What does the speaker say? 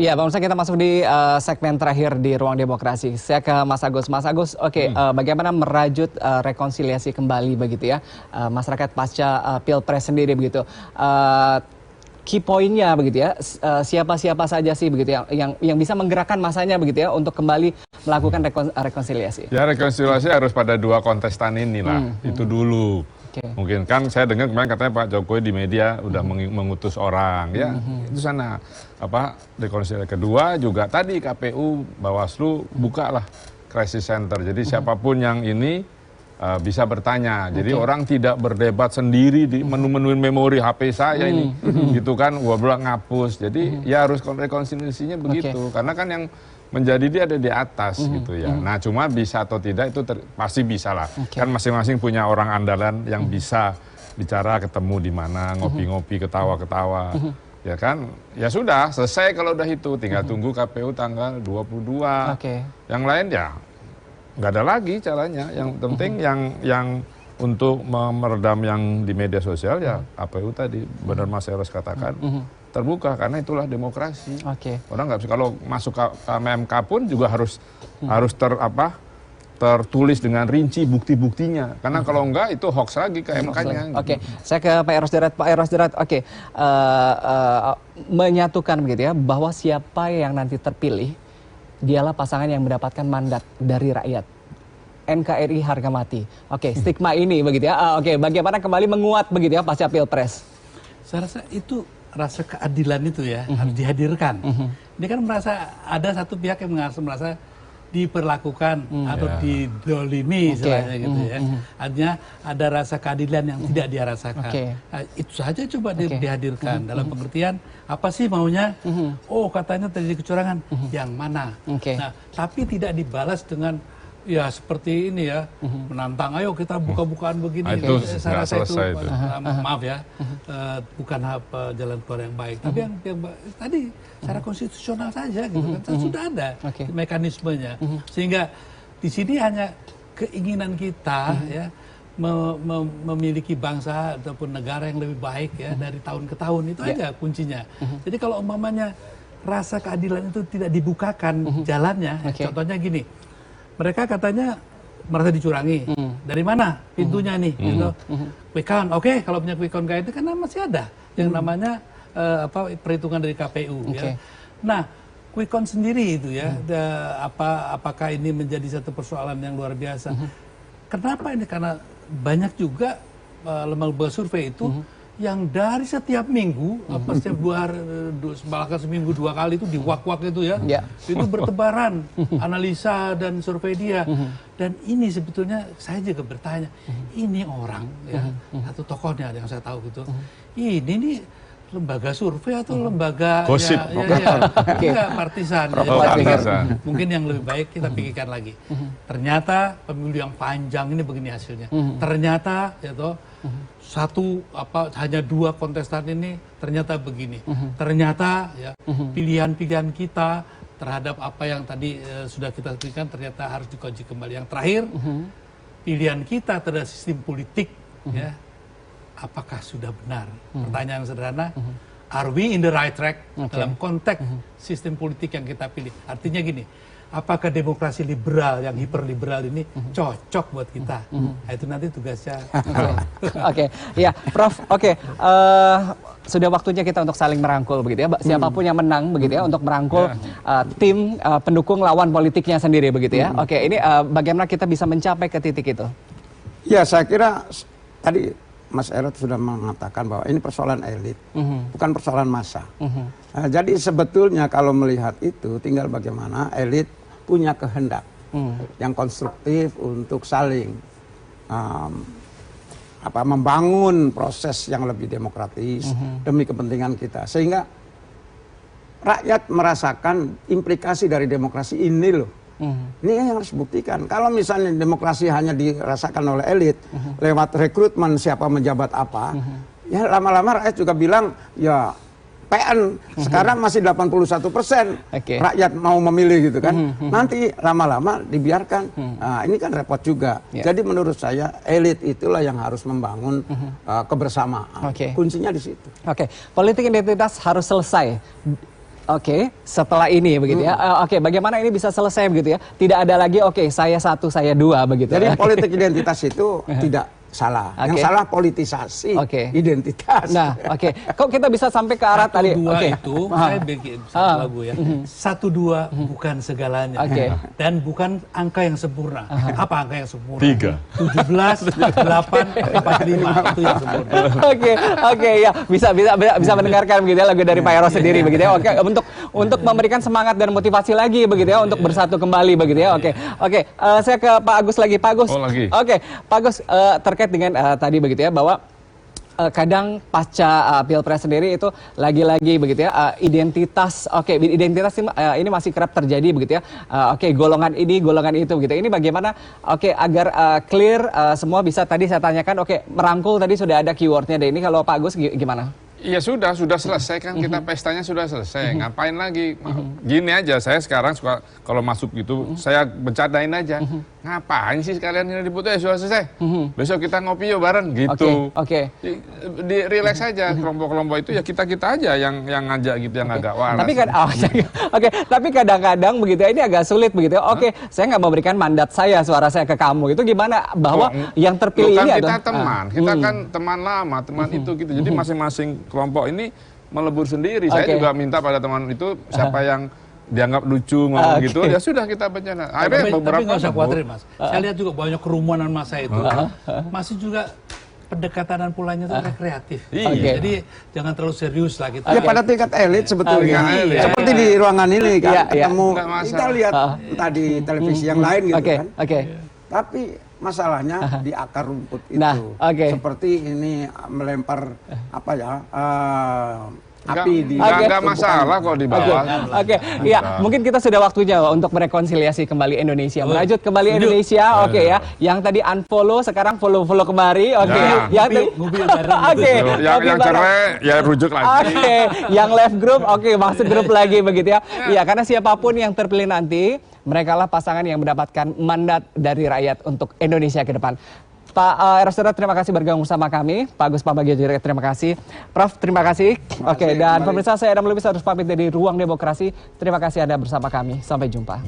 Iya, Bang Musa, kita masuk di segmen terakhir di Ruang Demokrasi. Saya ke Mas Agus. Mas Agus, bagaimana merajut rekonsiliasi kembali begitu ya masyarakat pasca Pilpres sendiri begitu. Key poinnya begitu ya, siapa-siapa saja sih begitu yang bisa menggerakkan masanya begitu ya untuk kembali melakukan rekonsiliasi. Ya, rekonsiliasi harus pada dua kontestan inilah, itu dulu. Mungkin kan saya dengar kemarin katanya Pak Jokowi di media udah mengutus orang ya itu sana rekonsiliasi. Kedua juga tadi KPU Bawaslu bukalah crisis center, jadi siapapun yang ini bisa bertanya, jadi orang tidak berdebat sendiri di menuin memori HP saya ini gitu kan, gua bilang ngapus, jadi ya harus rekonsiliasinya begitu karena kan yang menjadi dia ada di atas gitu ya. Nah cuma bisa atau tidak itu pasti bisa lah. Kan masing-masing punya orang andalan yang bisa bicara, ketemu di mana, ngopi-ngopi, ketawa-ketawa. Ya kan, ya sudah selesai kalau udah itu. Tinggal tunggu KPU tanggal 22. Yang lain ya nggak ada lagi caranya. Yang penting yang untuk meredam yang di media sosial ya KPU tadi, benar Mas Eros katakan. Terbuka karena itulah demokrasi. Orang nggak bisa kalau masuk ke MK pun juga harus tertulis dengan rinci bukti-buktinya. Karena kalau enggak itu hoax lagi ke MK-nya. Saya ke Pak Eros Derajat. Pak Eros Derajat, menyatukan begitu ya bahwa siapa yang nanti terpilih dialah pasangan yang mendapatkan mandat dari rakyat. NKRI harga mati. Stigma ini begitu ya. Bagaimana kembali menguat begitu ya pasca Pilpres? Saya rasa itu rasa keadilan itu ya harus dihadirkan. Ini kan merasa ada satu pihak yang merasa diperlakukan atau didolimi istilahnya gitu ya. Artinya ada rasa keadilan yang tidak dia rasakan. Itu saja coba dihadirkan dalam pengertian apa sih maunya? Oh katanya terjadi kecurangan, yang mana? Nah tapi tidak dibalas dengan ya seperti ini ya, menantang, ayo kita buka-bukaan begini. Itu saya rasa itu, itu. maaf ya, bukan jalan keluar yang baik. Tapi yang tadi secara konstitusional saja gitu kan, sudah ada mekanismenya. Sehingga di sini hanya keinginan kita ya memiliki bangsa ataupun negara yang lebih baik ya dari tahun ke tahun, itu aja kuncinya. Jadi kalau umpamanya rasa keadilan itu tidak dibukakan jalannya, contohnya gini. Mereka katanya merasa dicurangi. Dari mana pintunya nih? Gitu. Quick count, kalau punya quick count kayak itu kan masih ada yang namanya perhitungan dari KPU. Ya. Nah, quick count sendiri itu ya, apakah ini menjadi satu persoalan yang luar biasa? Kenapa ini? Karena banyak juga lembaga survei itu yang dari setiap minggu, setiap bahkan seminggu 2 kali itu di wak-wak itu ya, itu bertebaran analisa dan survei dia. Dan ini sebetulnya saya juga bertanya, ini orang ya, satu tokohnya yang saya tahu gitu, ini nih lembaga survei atau lembaga gosip, enggak partisan. Mungkin yang lebih baik kita pikirkan lagi. Ternyata pemilu yang panjang ini begini hasilnya. Ternyata ya toh hanya 2 kontestan ini ternyata begini. Ternyata ya pilihan-pilihan kita terhadap apa yang tadi sudah kita berikan ternyata harus dikaji kembali. Yang terakhir, pilihan kita terhadap sistem politik ya, apakah sudah benar? Pertanyaan sederhana, are we in the right track dalam konteks sistem politik yang kita pilih? Artinya gini, apakah demokrasi liberal yang hiperliberal ini cocok buat kita? Nah, itu nanti tugasnya. Ya, Prof. Sudah waktunya kita untuk saling merangkul begitu ya. Siapapun yang menang begitu ya untuk merangkul tim pendukung lawan politiknya sendiri begitu ya. Ini bagaimana kita bisa mencapai ke titik itu? Ya, saya kira tadi Mas Eros sudah mengatakan bahwa ini persoalan elit, bukan persoalan massa. Jadi sebetulnya kalau melihat itu tinggal bagaimana elit punya kehendak yang konstruktif untuk saling membangun proses yang lebih demokratis demi kepentingan kita, sehingga rakyat merasakan implikasi dari demokrasi ini loh. Ini yang harus buktikan. Kalau misalnya demokrasi hanya dirasakan oleh elit lewat rekrutmen siapa menjabat apa, ya lama-lama rakyat juga bilang ya PN sekarang masih 81% rakyat mau memilih gitu kan. Nanti lama-lama dibiarkan. Nah, ini kan repot juga. Jadi menurut saya elit itulah yang harus membangun kebersamaan. Kuncinya di situ. Politik identitas harus selesai. Oke, setelah ini begitu ya. Oke, bagaimana ini bisa selesai begitu ya? Tidak ada lagi oke, saya satu, saya dua begitu. Jadi politik identitas itu tidak salah. Yang salah politisasi identitas. Nah, kok kita bisa sampai ke arah tadi? Itu saya bikin satu lagu ya. 1, 2 bukan segalanya. Dan bukan angka yang sempurna. Apa angka yang sempurna? 3. 17, 8, 45 itu yang sempurna. Oke, ya bisa mendengarkan begitu ya lagu dari Pak Eros sendiri begitu ya. Oke, untuk memberikan semangat dan motivasi lagi begitu ya untuk bersatu kembali begitu ya. Oke, saya ke Pak Agus lagi. Pak Agus. Oke, Pak Agus terkait dengan tadi begitu ya bahwa kadang pasca Pilpres sendiri itu lagi-lagi begitu ya identitas identitas ini masih kerap terjadi begitu ya. Golongan ini golongan itu begitu. Ini bagaimana agar clear semua bisa tadi saya tanyakan merangkul tadi sudah ada keywordnya deh ini kalau Pak Agus gimana? Iya sudah selesai kan kita pestanya sudah selesai. Ngapain lagi? Gini aja saya sekarang suka kalau masuk gitu saya bercandain aja. Ngapain sih sekalian ini ribut sudah selesai. Besok kita ngopi yuk bareng gitu. Di relax aja kelompok-kelompok itu ya kita aja yang ngajak gitu yang agak waras. Tapi kan tapi kadang-kadang begitu ya ini agak sulit begitu. Saya nggak memberikan mandat saya suara saya ke kamu. Itu gimana bahwa yang terpilih ini adalah kita teman. Kita kan teman lama, teman itu gitu. Jadi masing-masing kelompok ini melebur sendiri. Saya juga minta pada teman itu siapa yang dianggap lucu ngomong gitu, ya sudah kita bercanda. Tapi nggak usah khawatir Mas. Saya lihat juga banyak kerumunan masa itu. Masih juga pendekatan dan polanya itu rekreatif. Jadi jangan terlalu serius lah kita. Ya pada tingkat elit sebetulnya. Seperti di ruangan ini kan ketemu kita lihat entah di televisi yang lain gitu kan. Tapi masalahnya di akar rumput itu. Seperti ini melempar api di nggak masalah kok di bawah. Mungkin kita sudah waktunya untuk merekonsiliasi kembali Indonesia, merajut kembali Indonesia. Ya, yang tadi unfollow sekarang follow kembali. Yang cerai ya rujuk lagi. Yang left group masuk grup lagi begitu ya. Iya, karena siapapun yang terpilih nanti mereka lah pasangan yang mendapatkan mandat dari rakyat untuk Indonesia ke depan. Pak Eros, terima kasih bergabung bersama kami. Pak Agus Pambagio juga terima kasih. Prof, terima kasih. Dan pemirsa, saya Adam Lubis harus pamit dari Ruang Demokrasi. Terima kasih Anda bersama kami. Sampai jumpa.